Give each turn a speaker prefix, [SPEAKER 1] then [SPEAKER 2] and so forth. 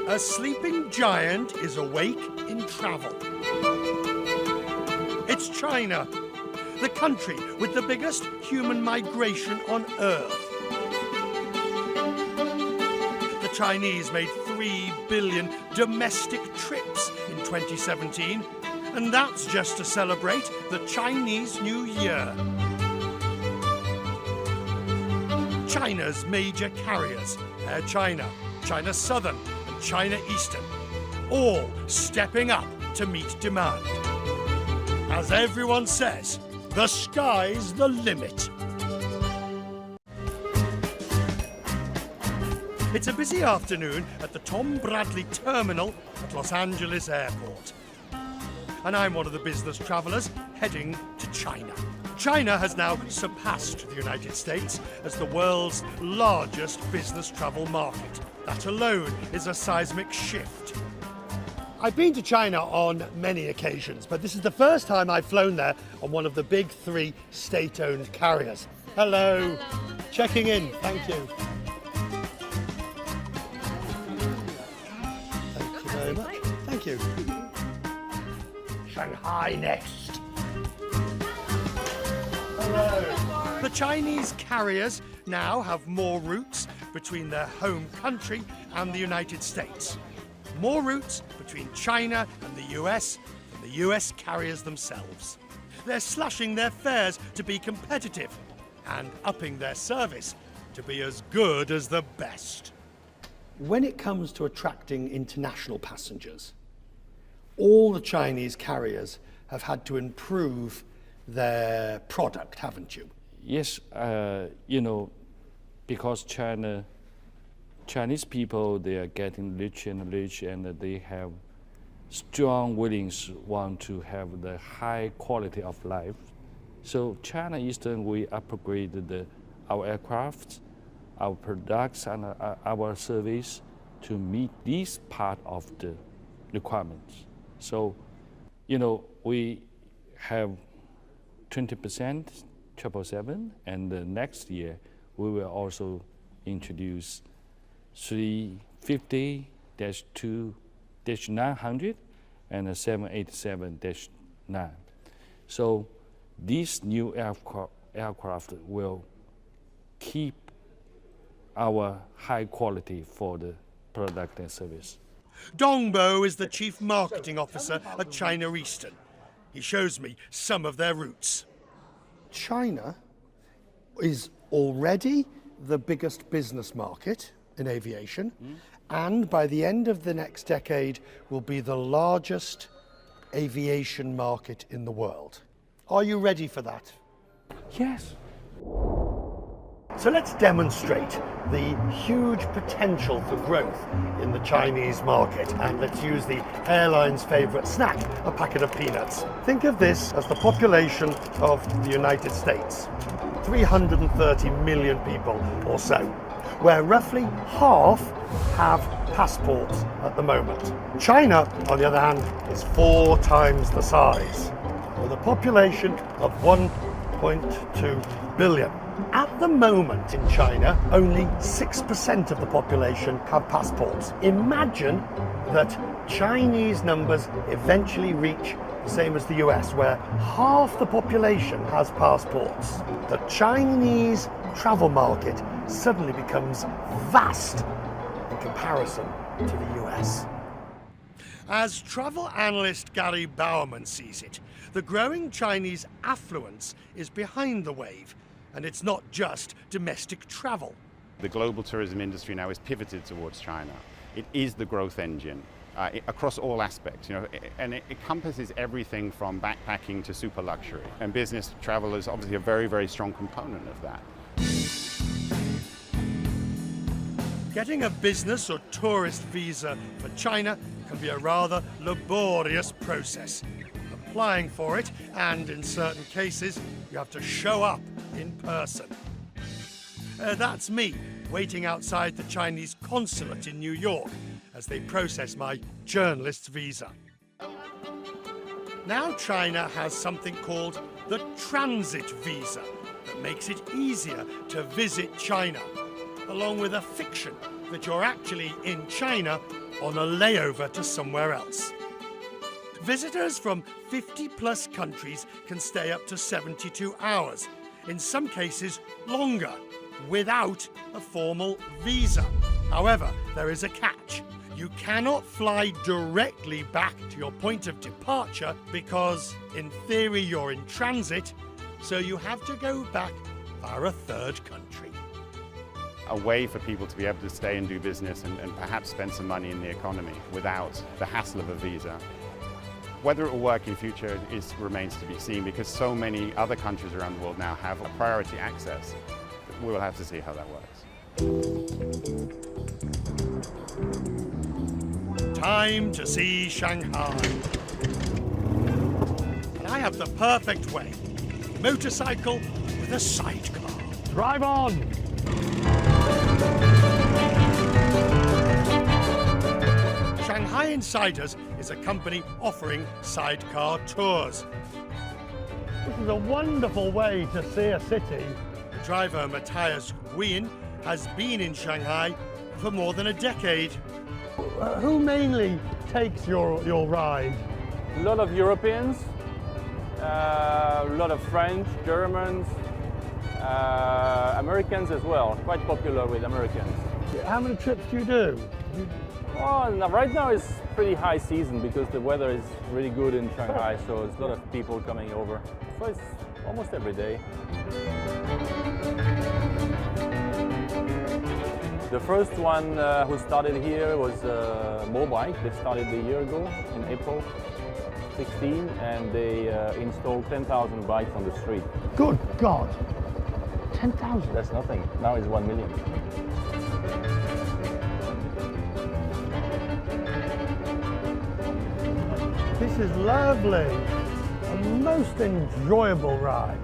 [SPEAKER 1] A sleeping giant is awake in travel. It's China, the country with the biggest human migration on Earth. The Chinese made 3 billion domestic trips in 2017, and that's just to celebrate the Chinese New Year. China's major carriers, Air China, China Southern and China Eastern, all stepping up to meet demand. As everyone says, the sky's the limit. It's a busy afternoon at the Tom Bradley Terminal at Los Angeles Airport. And I'm one of the business travellers heading to China. China has now surpassed the United States as the world's largest business travel market. That alone is a seismic shift. I've been to China on many occasions, but this is the first time I've flown there on one of the big 3 state-owned carriers. Hello.
[SPEAKER 2] Hello.
[SPEAKER 1] Checking in, thank you. Thank you very much. Thank you. Shanghai next. Hello. The Chinese carriers now have more routes between their home country and the United States. More routes between China and the US than the US carriers themselves. They're slashing their fares to be competitive and upping their service to be as good as the best. When it comes to attracting international passengers, all the Chinese carriers have had to improve their product, haven't you?
[SPEAKER 3] Yes, because Chinese people, they are getting rich and rich, and they have strong willingness want to have the high quality of life. So China Eastern, we upgraded our aircraft, our products, and our service to meet this part of the requirements. So, we have 20% 777, and next year we will also introduce 350-2-900 and a 787-9. So these new aircraft will keep our high quality for the product and service.
[SPEAKER 1] Dongbo is the Chief Marketing Officer at China Eastern. He shows me some of their routes. China is already the biggest business market in aviation, and by the end of the next decade will be the largest aviation market in the world. Are you ready for that?
[SPEAKER 3] Yes.
[SPEAKER 1] So let's demonstrate the huge potential for growth in the Chinese market, and let's use the airline's favourite snack, a packet of peanuts. Think of this as the population of the United States, 330 million people or so, where roughly half have passports at the moment. China, on the other hand, is 4 times the size, with a population of 1.2 billion. At the moment in China, only 6% of the population have passports. Imagine that Chinese numbers eventually reach the same as the US, where half the population has passports. The Chinese travel market suddenly becomes vast in comparison to the US. As travel analyst Gary Bowerman sees it, the growing Chinese affluence is behind the wave, and it's not just domestic travel.
[SPEAKER 4] The global tourism industry now is pivoted towards China. It is the growth engine across all aspects, and it encompasses everything from backpacking to super luxury. And business travel is obviously a very, very strong component of that.
[SPEAKER 1] Getting a business or tourist visa for China can be a rather laborious process. Applying for it, and in certain cases, you have to show up in person. That's me, waiting outside the Chinese consulate in New York as they process my journalist's visa. Now China has something called the transit visa that makes it easier to visit China, along with a fiction that you're actually in China on a layover to somewhere else. Visitors from 50+ countries can stay up to 72 hours, in some cases longer, without a formal visa. However, there is a catch. You cannot fly directly back to your point of departure because, in theory, you're in transit, so you have to go back via a third country.
[SPEAKER 4] A way for people to be able to stay and do business and perhaps spend some money in the economy without the hassle of a visa. Whether it will work in future remains to be seen, because so many other countries around the world now have a priority access. We will have to see how that works.
[SPEAKER 1] Time to see Shanghai. And I have the perfect way. Motorcycle with a sidecar. Drive on! Shanghai Insiders is a company offering sidecar tours. This is a wonderful way to see a city. The driver, Matthias Nguyen, has been in Shanghai for more than a decade. Who mainly takes your ride?
[SPEAKER 2] A lot of Europeans, a lot of French, Germans, Americans as well. Quite popular with Americans.
[SPEAKER 1] How many trips do you do?
[SPEAKER 2] Well, right now it's pretty high season because the weather is really good in Shanghai, so there's a lot of people coming over. So it's almost every day. The first one who started here was Mobike. They started a year ago in April 16, and they installed 10,000 bikes on the street.
[SPEAKER 1] Good God! 10,000?
[SPEAKER 2] That's nothing. Now it's 1 million.
[SPEAKER 1] This is lovely. A most enjoyable ride.